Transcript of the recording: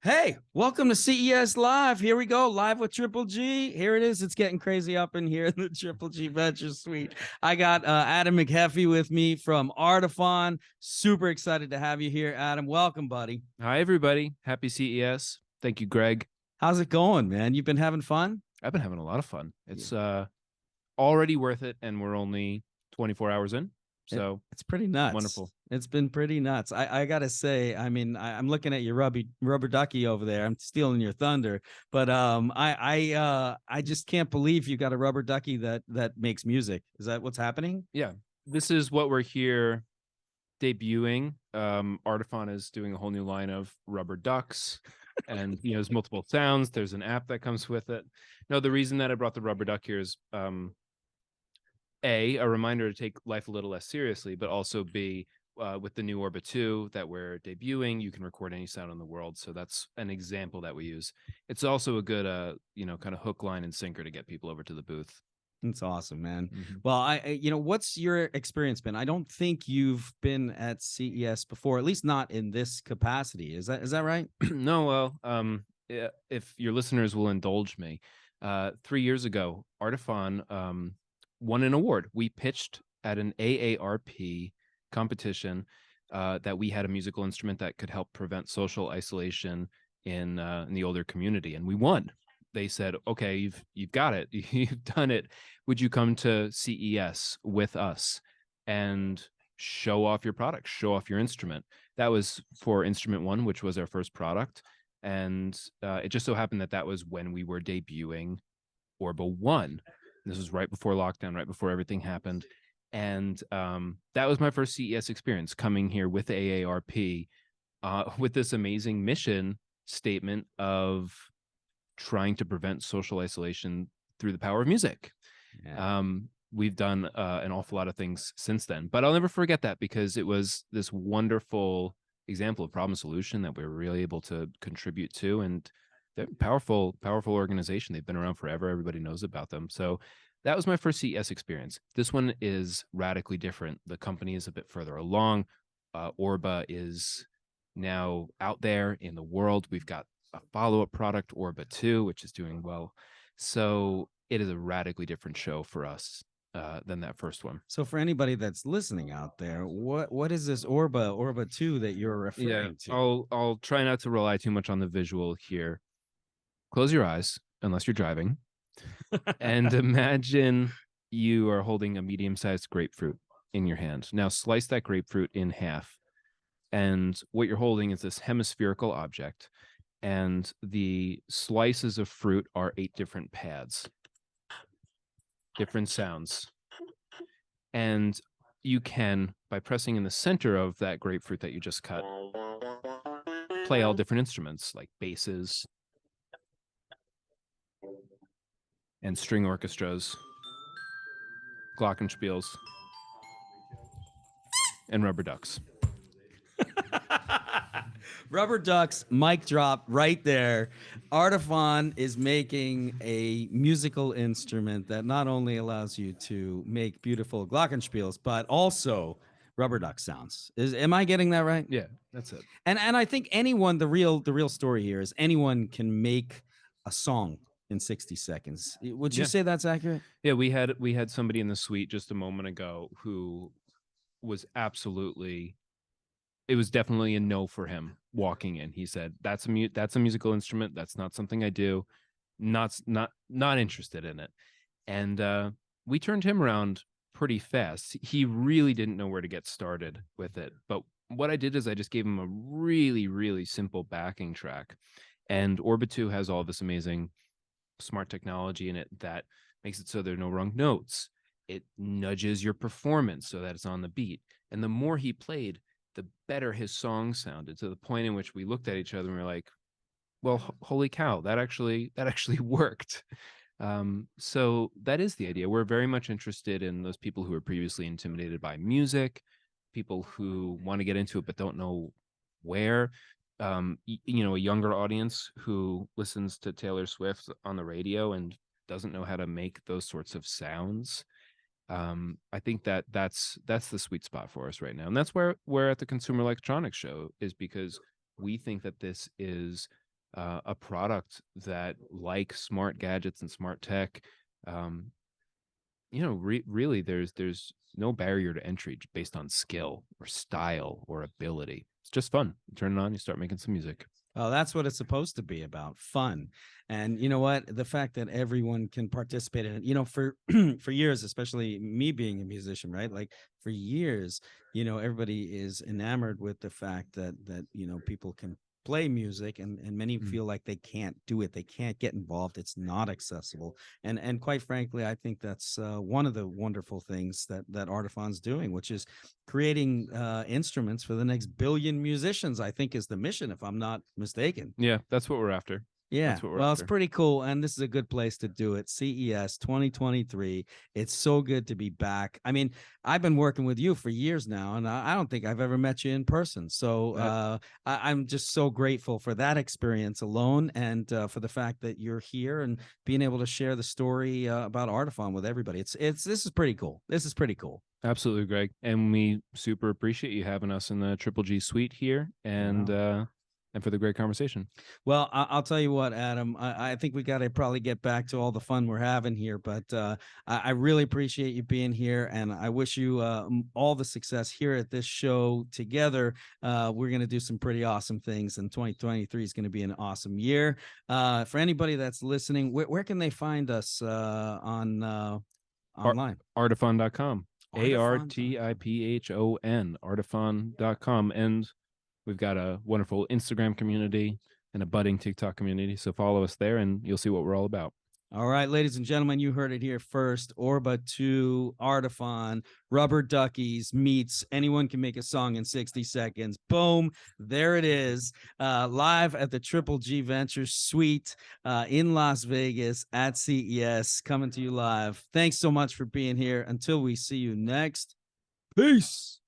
Hey, welcome to CES Live. Here we go, live with Triple G. Here it is. It's getting crazy up in here in the Triple G Venture Suite. I got Adam McHeffey with me from Artiphon. Super excited to have you here, Adam. Welcome, buddy. Hi, everybody. Happy CES. Thank you, Greg. How's it going, man? You've been having fun? I've been having a lot of fun. It's already worth it, and we're only 24 hours in. So it's pretty nuts. Wonderful. It's been pretty nuts. I gotta say, I mean, I'm looking at your rubber ducky over there. I'm stealing your thunder, but I just can't believe you got a rubber ducky that makes music. Is that what's happening? Yeah, this is what we're here debuting. Artiphon is doing a whole new line of rubber ducks, and there's multiple sounds. There's an app that comes with it. No, the reason that I brought the rubber duck here is a reminder to take life a little less seriously, but also B, with the new ORBA 2 that we're debuting, you can record any sound in the world. So that's an example that we use. It's also a good, kind of hook, line, and sinker to get people over to the booth. That's awesome, man. Mm-hmm. Well, what's your experience been? I don't think you've been at CES before, at least not in this capacity. Is that right? No, well, if your listeners will indulge me, 3 years ago, Artiphon won an award. We pitched at an AARP competition that we had a musical instrument that could help prevent social isolation in the older community, and we won. They said, "Okay, you've got it. You've done it. Would you come to CES with us and show off your product, show off your instrument?" That was for Instrument One, which was our first product, and it just so happened that was when we were debuting ORBA 1. This was right before lockdown, right before everything happened. And that was my first CES experience, coming here with AARP with this amazing mission statement of trying to prevent social isolation through the power of music. Yeah. We've done an awful lot of things since then, but I'll never forget that, because it was this wonderful example of problem solution that we were really able to contribute to. And they're powerful organization. They've been around forever. Everybody knows about them. So that was my first CES experience. This one is radically different. The company is a bit further along. ORBA is now out there in the world. We've got a follow-up product, ORBA 2, which is doing well. So it is a radically different show for us than that first one. So for anybody that's listening out there, what is this ORBA 2 that you're referring to? I'll try not to rely too much on the visual here. Close your eyes, unless you're driving, and imagine you are holding a medium-sized grapefruit in your hand. Now slice that grapefruit in half, and what you're holding is this hemispherical object, and the slices of fruit are 8 different pads, different sounds. And you can, by pressing in the center of that grapefruit that you just cut, play all different instruments like basses and string orchestras, glockenspiels, and rubber ducks. Rubber ducks, mic drop right there. Artiphon is making a musical instrument that not only allows you to make beautiful glockenspiels, but also rubber duck sounds. Am I getting that right? Yeah, that's it. And I think anyone, the real story here is anyone can make a song in 60 seconds. Would you say that's accurate? Yeah, we had somebody in the suite just a moment ago who was absolutely, it was definitely a no for him walking in. He said, that's a musical instrument. That's not something I do. Not interested in it. And we turned him around pretty fast. He really didn't know where to get started with it. But what I did is I just gave him a really, really simple backing track. And ORBA 2 has all this amazing smart technology in it that makes it so there are no wrong notes. It nudges your performance so that it's on the beat. And the more he played, the better his song sounded, to the point in which we looked at each other and we were like, well, holy cow, that actually worked. So that is the idea. We're very much interested in those people who are previously intimidated by music, people who want to get into it but don't know where. A younger audience who listens to Taylor Swift on the radio and doesn't know how to make those sorts of sounds. I think that's the sweet spot for us right now. And that's where we're at the Consumer Electronics Show, is because we think that this is a product that, like smart gadgets and smart tech, really there's no barrier to entry based on skill or style or ability. It's just fun. You turn it on, you start making some music. Oh, that's what it's supposed to be about, fun. And you know what? The fact that everyone can participate in it, for for years, especially me being a musician, right? Like for years, everybody is enamored with the fact that people can play music and many Mm. feel like they can't do it. They can't get involved. It's not accessible. And quite frankly, I think that's one of the wonderful things that Artiphon's doing, which is creating instruments for the next billion musicians, I think is the mission, if I'm not mistaken. Yeah, that's what we're after. Yeah, That's what we're well, it's after. pretty cool, and this is a good place to do it. CES 2023. It's so good to be back. I mean, I've been working with you for years now, and I don't think I've ever met you in person. So I'm just so grateful for that experience alone, and for the fact that you're here and being able to share the story about Artiphon with everybody. This is pretty cool. This is pretty cool. Absolutely, Greg. And we super appreciate you having us in the Triple G suite here, and Wow. and for the great conversation. Well, I'll tell you what, Adam. I think we got to probably get back to all the fun we're having here, but I really appreciate you being here, and I wish you all the success here at this show together. We're going to do some pretty awesome things, and 2023 is going to be an awesome year. For anybody that's listening, where can they find us on online? Artiphon.com. Artiphon. Artiphon. Artiphon.com. And we've got a wonderful Instagram community and a budding TikTok community. So follow us there and you'll see what we're all about. All right, ladies and gentlemen, you heard it here first. ORBA 2, Artiphon, Rubber Duckies meets Anyone Can Make a Song in 60 Seconds. Boom, there it is. Live at the Triple G Ventures Suite in Las Vegas at CES, coming to you live. Thanks so much for being here. Until we see you next, peace.